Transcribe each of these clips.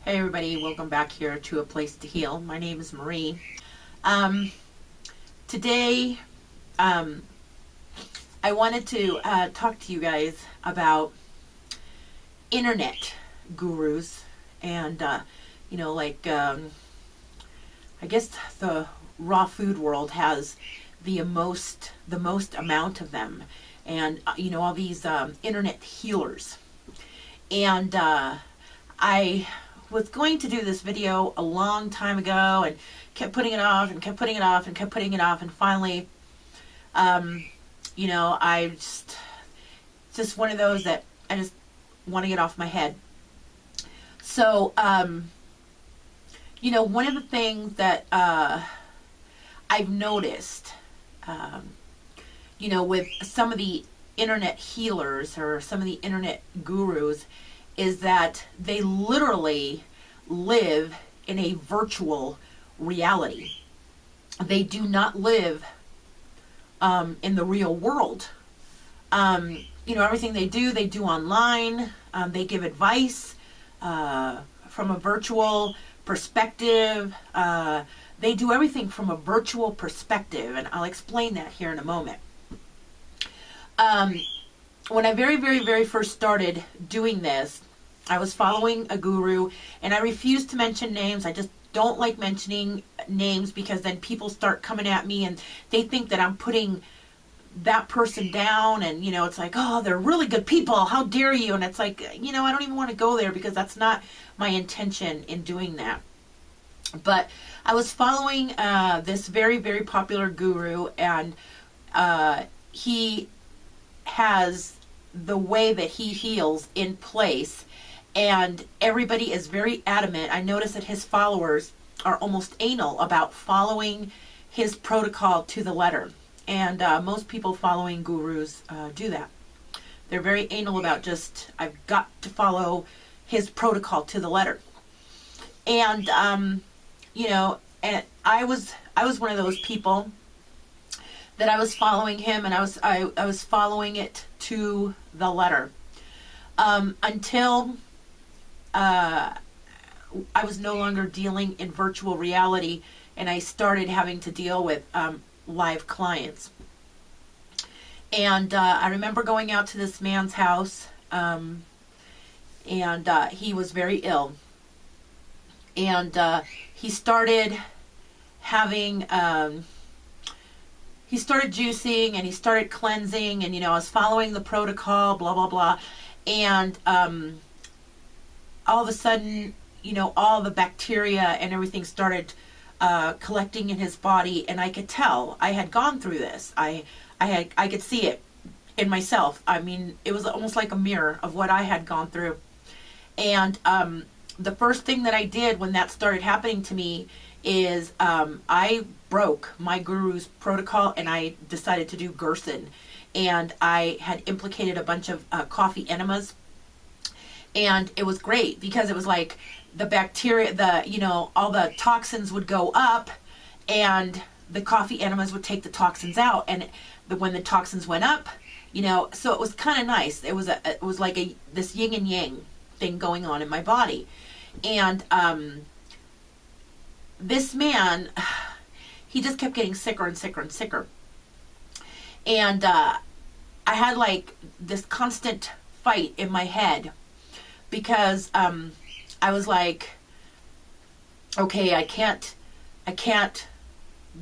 Hey everybody, welcome back here to A Place to Heal. My name is Marie. Today, I wanted to talk to you guys about internet gurus and, I guess the raw food world has the most amount of them, and all these internet healers. And I was going to do this video a long time ago and kept putting it off and kept putting it off and kept putting it off, and finally I just one of those that I just want to get off my head. So one of the things that I've noticed with some of the internet healers or some of the internet gurus is that they literally live in a virtual reality. They do not live in the real world. Everything they do online. They give advice from a virtual perspective. They do everything from a virtual perspective, and I'll explain that here in a moment. When I very first started doing this, I was following a guru, and I refuse to mention names. I just don't like mentioning names because then people start coming at me and they think that I'm putting that person down, and it's like, oh, they're really good people, how dare you? And it's like, I don't even want to go there because that's not my intention in doing that. But I was following this very popular guru, and he has the way that he heals in place, and everybody is very adamant. I notice that his followers are almost anal about following his protocol to the letter, and most people following gurus do that. They're very anal about just, I've got to follow his protocol to the letter. And and I was one of those people that I was following him, and I was following it to the letter until I was no longer dealing in virtual reality, and I started having to deal with live clients. And I remember going out to this man's house, and he was very ill, and he started having he started juicing, and he started cleansing, and I was following the protocol, blah blah blah, and all of a sudden, all the bacteria and everything started collecting in his body, and I could tell I had gone through this. I could see it in myself. I mean, it was almost like a mirror of what I had gone through. And the first thing that I did when that started happening to me is I broke my guru's protocol, and I decided to do Gerson, and I had implicated a bunch of coffee enemas. And it was great because it was like the bacteria, all the toxins would go up, and the coffee enemas would take the toxins out. And when the toxins went up, so it was kind of nice. It was like this yin and yang thing going on in my body. And this man, he just kept getting sicker and sicker and sicker. And I had like this constant fight in my head, because I was like, okay, I can't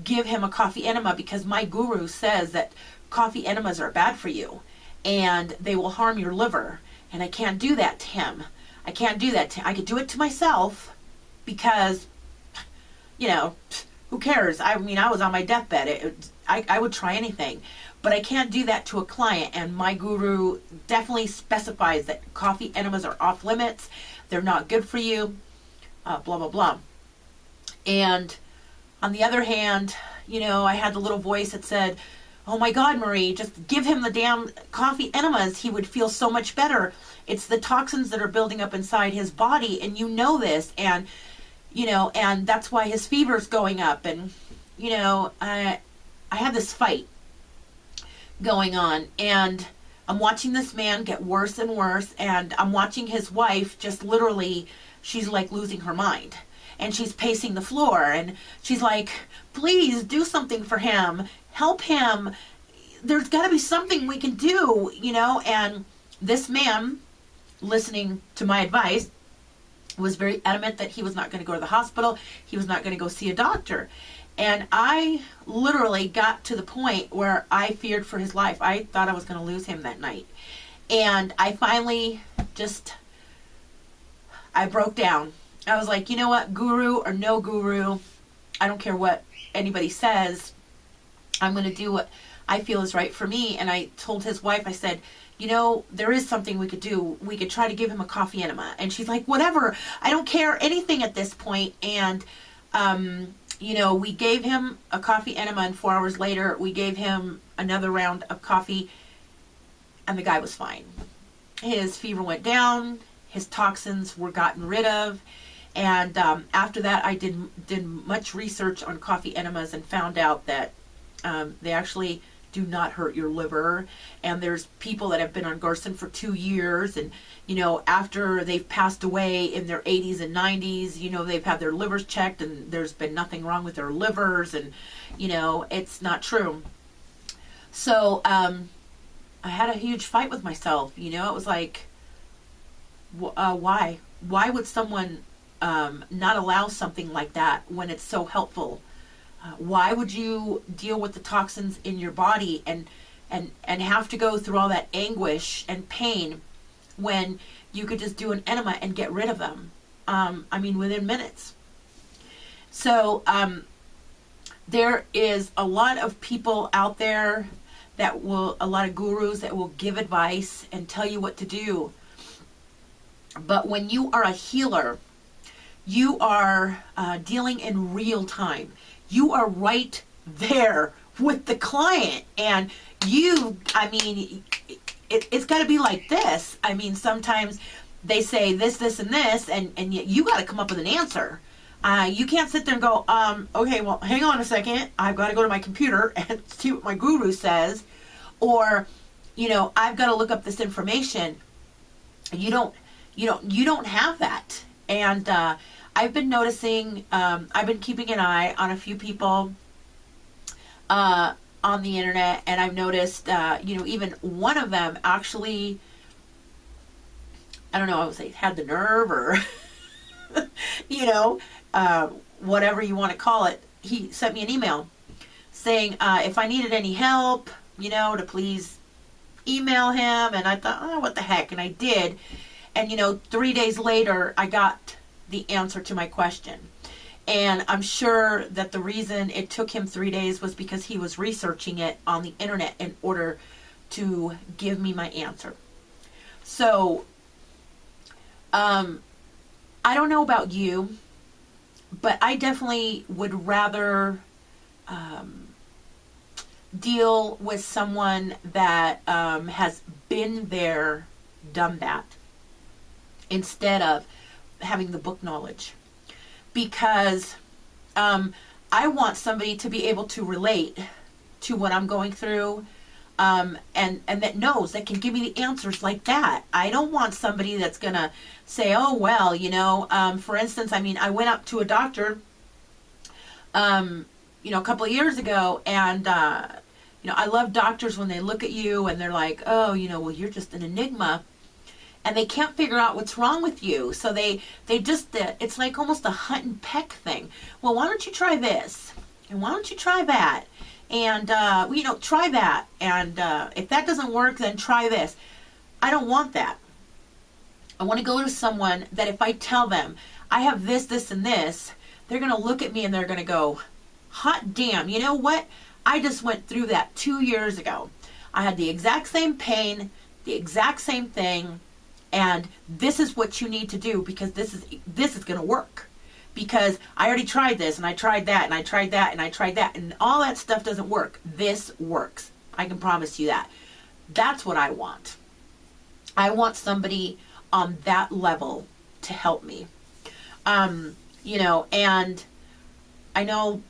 give him a coffee enema because my guru says that coffee enemas are bad for you and they will harm your liver, and I can't do that to him. I can't do that I could do it to myself because, who cares? I mean, I was on my deathbed. I would try anything. But I can't do that to a client, and my guru definitely specifies that coffee enemas are off limits. They're not good for you, blah, blah, blah. And on the other hand, I had the little voice that said, oh my God, Marie, just give him the damn coffee enemas. He would feel so much better. It's the toxins that are building up inside his body, and this, and, and that's why his fever's going up. And, I had this fight going on, and I'm watching this man get worse and worse, and I'm watching his wife just literally she's like losing her mind. And she's pacing the floor, and she's like, please do something for him. Help him. There's got to be something we can do, you know? And this man, listening to my advice, was very adamant that he was not going to go to the hospital. He was not going to go see a doctor. And I literally got to the point where I feared for his life. I thought I was going to lose him that night. And I finally I broke down. I was like, you know what, guru or no guru, I don't care what anybody says. I'm going to do what I feel is right for me. And I told his wife, I said, you know, there is something we could do. We could try to give him a coffee enema. And she's like, whatever. I don't care anything at this point. And, you know, we gave him a coffee enema, and 4 hours later, we gave him another round of coffee, and the guy was fine. His fever went down. His toxins were gotten rid of. And after that, I did much research on coffee enemas and found out that they actually do not hurt your liver. And there's people that have been on Garson for 2 years, and, you know, after they've passed away in their 80s and 90s, you know, they've had their livers checked, and there's been nothing wrong with their livers, and, you know, it's not true. So I had a huge fight with myself. You know, it was like, why? Why would someone not allow something like that when it's so helpful? Why would you deal with the toxins in your body and have to go through all that anguish and pain when you could just do an enema and get rid of them? I mean, within minutes. So there is a lot of people out there a lot of gurus that will give advice and tell you what to do. But when you are a healer, you are dealing in real time. You are right there with the client, and I mean, it's got to be like this. I mean, sometimes they say this, this, and this, and you got to come up with an answer. You can't sit there and go, okay, well, hang on a second. I've got to go to my computer and see what my guru says, or, you know, I've got to look up this information. You don't have that. And I've been noticing, I've been keeping an eye on a few people on the internet, and I've noticed, you know, even one of them actually, I don't know, I would say had the nerve, or, you know, whatever you want to call it. He sent me an email saying if I needed any help, you know, to please email him. And I thought, oh, what the heck? And I did. And, you know, 3 days later, I got the answer to my question. And I'm sure that the reason it took him 3 days was because he was researching it on the internet in order to give me my answer. So, I don't know about you, but I definitely would rather deal with someone that has been there, done that, instead of having the book knowledge. Because I want somebody to be able to relate to what I'm going through, and that knows, that can give me the answers like that. I don't want somebody that's going to say, oh, well, you know, for instance, I mean, I went up to a doctor, you know, a couple of years ago, and, you know, I love doctors when they look at you and they're like, oh, you know, well, you're just an enigma. And they can't figure out what's wrong with you. So they just, it's like almost a hunt and peck thing. Well, why don't you try this? And why don't you try that? And, you know, try that. And if that doesn't work, then try this. I don't want that. I want to go to someone that if I tell them, I have this, this, and this, they're going to look at me and they're going to go, hot damn, you know what? I just went through that 2 years ago. I had the exact same pain, the exact same thing, and this is what you need to do, because this is going to work. Because I already tried this, and I tried that, and I tried that, and I tried that, and all that stuff doesn't work. This works. I can promise you that. That's what I want. I want somebody on that level to help me. You know, and I know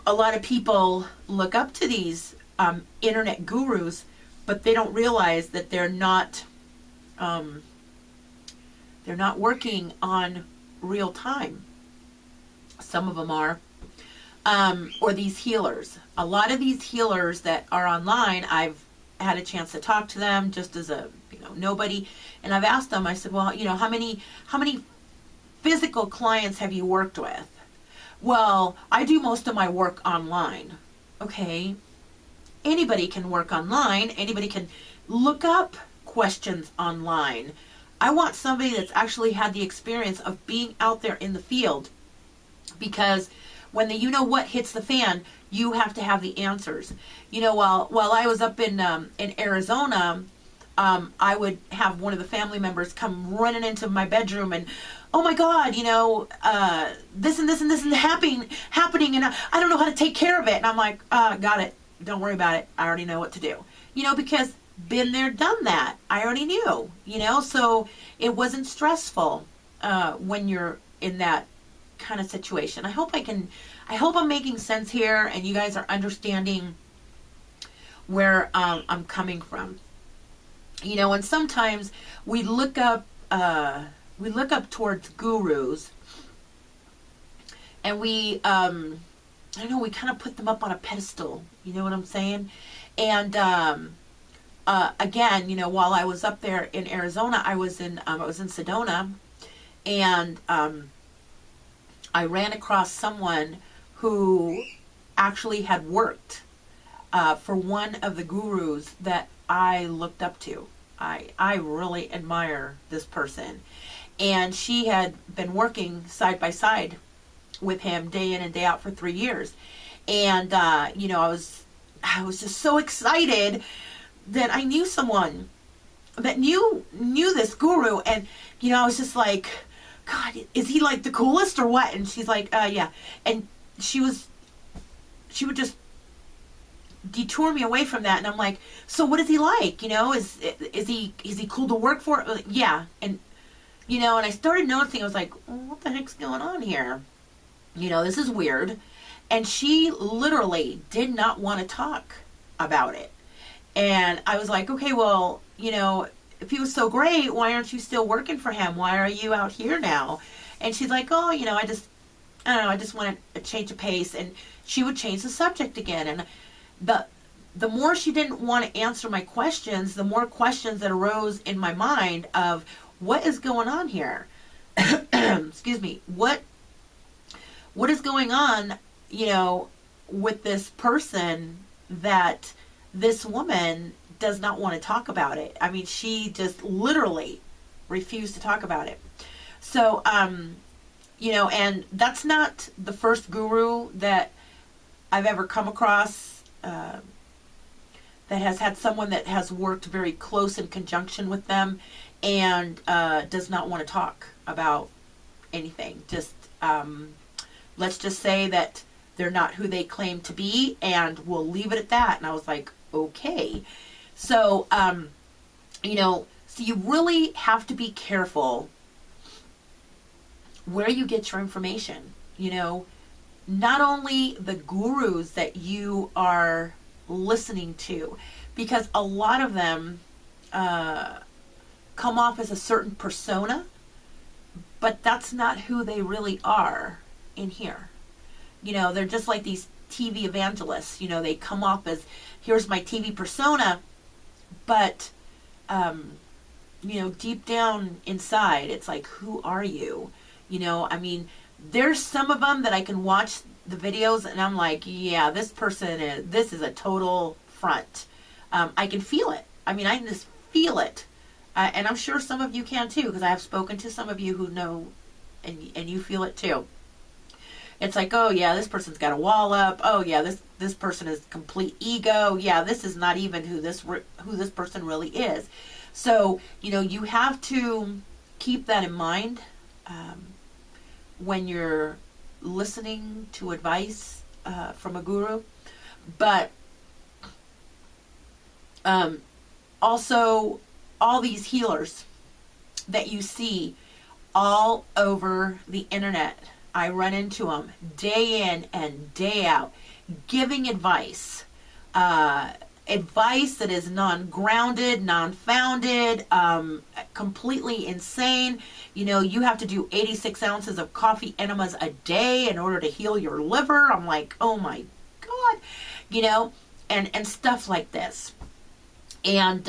a lot of people look up to these internet gurus, but they don't realize that they're not working on real time. Some of them are. Or these healers. A lot of these healers that are online, I've had a chance to talk to them just as a, nobody. And I've asked them, I said, well, how many physical clients have you worked with? Well, I do most of my work online. Okay. Anybody can work online. Anybody can look up questions online. I want somebody that's actually had the experience of being out there in the field, because when the what hits the fan, you have to have the answers. While I was up in Arizona, I would have one of the family members come running into my bedroom and, oh my God, this and this and this is happening, and I don't know how to take care of it. And I'm like, got it. Don't worry about it. I already know what to do. Because been there, done that. I already knew, so it wasn't stressful when you're in that kind of situation. I hope I'm making sense here and you guys are understanding where I'm coming from. And sometimes we look up towards gurus, and we we kind of put them up on a pedestal. You know what I'm saying? And again, while I was up there in Arizona, I was in Sedona, and I ran across someone who actually had worked for one of the gurus that I looked up to. I really admire this person. And she had been working side by side with him day in and day out for 3 years. And, I was just so excited that I knew someone that knew this guru. And, I was just like, God, is he like the coolest or what? And she's like, yeah. And she would just detour me away from that. And I'm like, so what is he like? Is he cool to work for? Like, yeah. And, and I started noticing, I was like, well, what the heck's going on here? This is weird. And she literally did not want to talk about it. And I was like, okay, well, if he was so great, why aren't you still working for him? Why are you out here now? And she's like, oh, I don't know, I just wanted a change of pace. And she would change the subject again. And the more she didn't want to answer my questions, the more questions that arose in my mind of what is going on here? Excuse me. What is going on, with this person that this woman does not want to talk about it? I mean, she just literally refused to talk about it. So, and that's not the first guru that I've ever come across that has had someone that has worked very close in conjunction with them and does not want to talk about anything. Just let's just say that they're not who they claim to be, and we'll leave it at that. And I was like, okay. So, so you really have to be careful where you get your information. Not only the gurus that you are listening to, because a lot of them come off as a certain persona, but that's not who they really are in here. They're just like these TV evangelists. They come off as, here's my TV persona, but deep down inside, it's like, who are you? I mean, there's some of them that I can watch the videos and I'm like, yeah, this is a total front. I can feel it. I mean, I can just feel it. And I'm sure some of you can too, because I have spoken to some of you who know, and you feel it too. It's like, oh yeah, this person's got a wall up. Oh yeah, this person is complete ego. Yeah, this is not even who this person really is. So, you have to keep that in mind when you're listening to advice from a guru. But also, all these healers that you see all over the internet, I run into them day in and day out, giving advice. advice that is non-grounded, non-founded, completely insane. You know, you have to do 86 ounces of coffee enemas a day in order to heal your liver. I'm like, oh my God, you know, and stuff like this. And,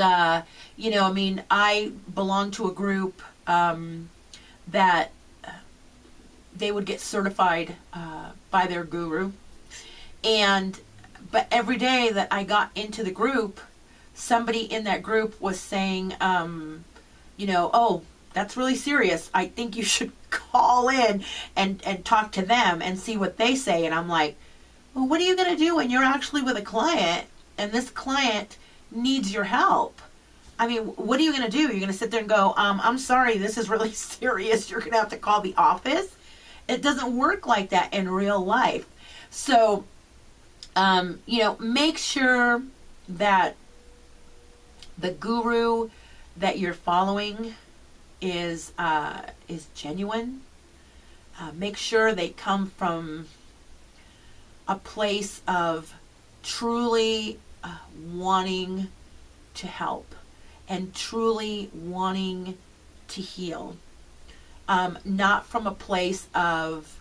you know, I mean, I belong to a group that they would get certified by their guru. But every day that I got into the group, somebody in that group was saying, you know, oh, that's really serious. I think you should call in and talk to them and see what they say. And I'm like, well, what are you going to do when you're actually with a client and this client needs your help? I mean, what are you going to do? You're going to sit there and go, I'm sorry, this is really serious. You're going to have to call the office. It doesn't work like that in real life. So, you know, make sure that the guru that you're following is genuine. Make sure they come from a place of truly wanting to help and truly wanting to heal. Not from a place of,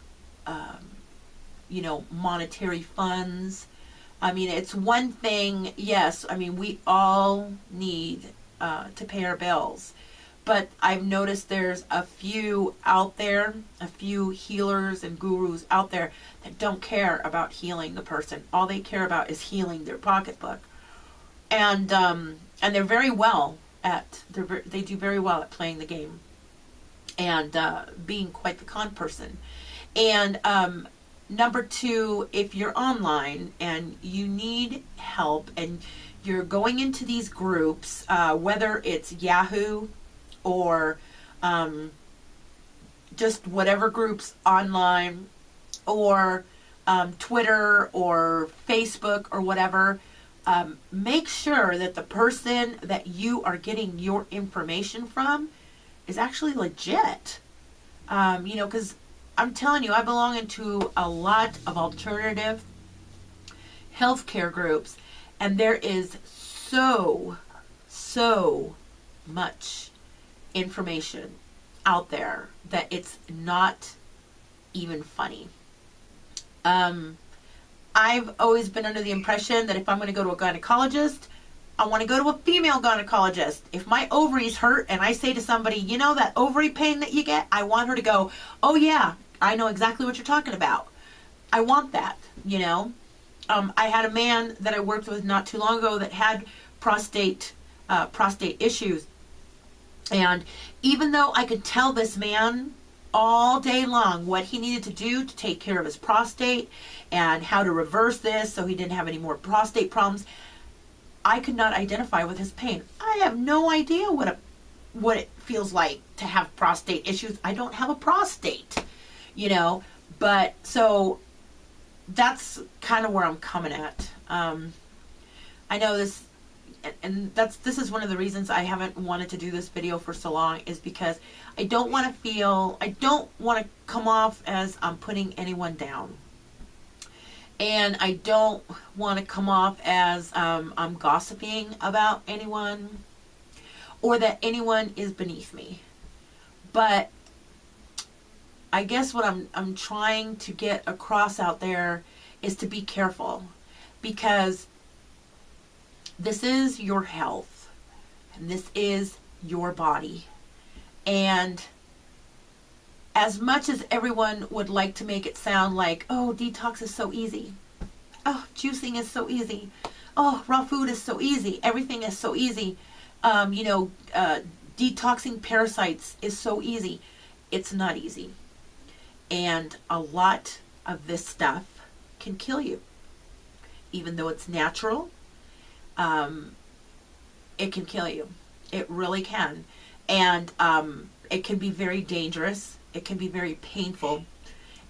you know, monetary funds. I mean, it's one thing, yes, I mean, we all need to pay our bills. But I've noticed there's a few out there, a few healers and gurus out there that don't care about healing the person. All they care about is healing their pocketbook. And they're very well at, they do very well at playing the game and being quite the con person. And number two, if you're online and you need help and you're going into these groups, whether it's Yahoo or just whatever groups online or Twitter or Facebook or whatever, make sure that the person that you are getting your information from is actually legit. You know, because I'm telling you, I belong into a lot of alternative healthcare groups, and there is so much information out there that it's not even funny. I've always been under the impression that if I'm going to go to a gynecologist, I want to go to a female gynecologist. If my ovaries hurt and I say to somebody, you know that ovary pain that you get, I want her to go, oh yeah, I know exactly what you're talking about. I want that, you know. I had a man that I worked with not too long ago that had prostate issues. And even though I could tell this man all day long what he needed to do to take care of his prostate and how to reverse this so he didn't have any more prostate problems, I could not identify with his pain. I have no idea what it feels like to have prostate issues. I don't have a prostate, you know. But so that's kind of where I'm coming at. I know this, and this is one of the reasons I haven't wanted to do this video for so long, is because I don't want to come off as I'm putting anyone down. And I don't want to come off as I'm gossiping about anyone or that anyone is beneath me. But I guess what I'm trying to get across out there is to be careful, because this is your health and this is your body. And as much as everyone would like to make it sound like, oh, detox is so easy. Oh, juicing is so easy. Oh, raw food is so easy. Everything is so easy. You know, detoxing parasites is so easy. It's not easy. And a lot of this stuff can kill you. Even though it's natural, it can kill you. It really can. And it can be very dangerous. It can be very painful.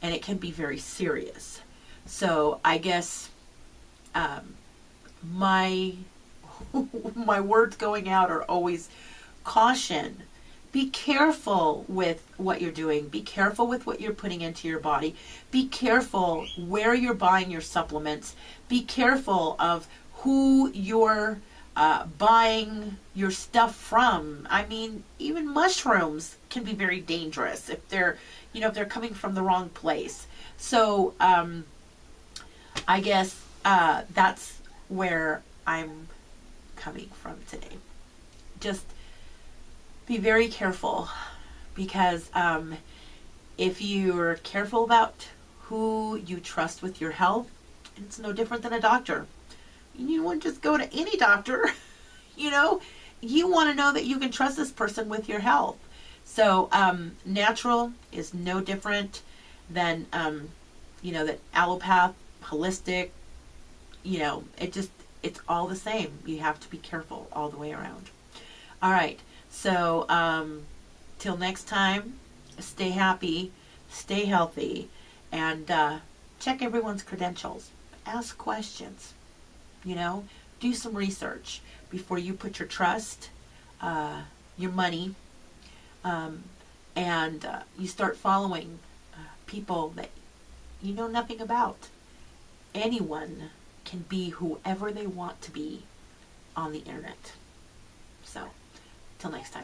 And it can be very serious. So I guess my words going out are always caution. Be careful with what you're doing. Be careful with what you're putting into your body. Be careful where you're buying your supplements. Be careful of who you're buying your stuff from. I mean, even mushrooms can be very dangerous if they're, if they're coming from the wrong place. So I guess that's where I'm coming from today. Just be very careful, because if you're careful about who you trust with your health, it's no different than a doctor. You wouldn't just go to any doctor. You want to know that you can trust this person with your health. So natural is no different than that allopath, holistic. It's all the same. You have to be careful all the way around. All right. So till next time, stay happy, stay healthy, and check everyone's credentials. Ask questions. Do some research before you put your trust, your money, and you start following people that you know nothing about. Anyone can be whoever they want to be on the internet. So, till next time.